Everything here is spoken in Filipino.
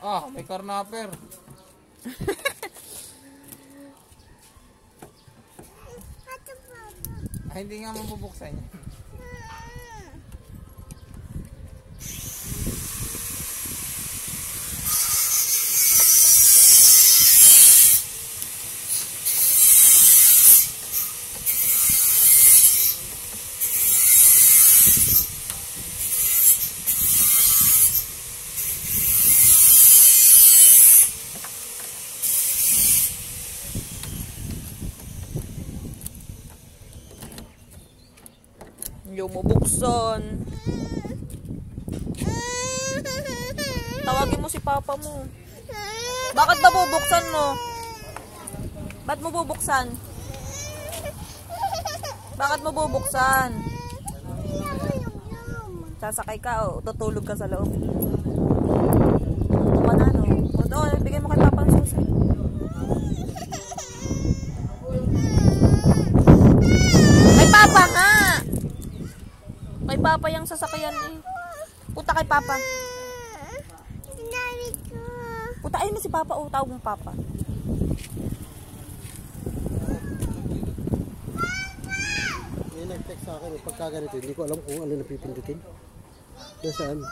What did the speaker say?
Ah, may karnaper. Ay, hindi nga mabubuksan niya. Hindi mo buksan. Tawagin mo si papa mo. Bakit ba bubuksan mo? Ba't mo bubuksan? Bakit mo bubuksan? Sasakay ka o tutulog ka sa loob. Ito ka na, no? O, bigay mo kay papa ang susi. Kay papa nga! Kay papa yung sasakyan eh. Punta kay papa. Punta, ayun na si papa. O, tawag mo papa. May nag-text sa akin, pagka ganito, hindi ko alam kung ano napipindutin. Nasaan?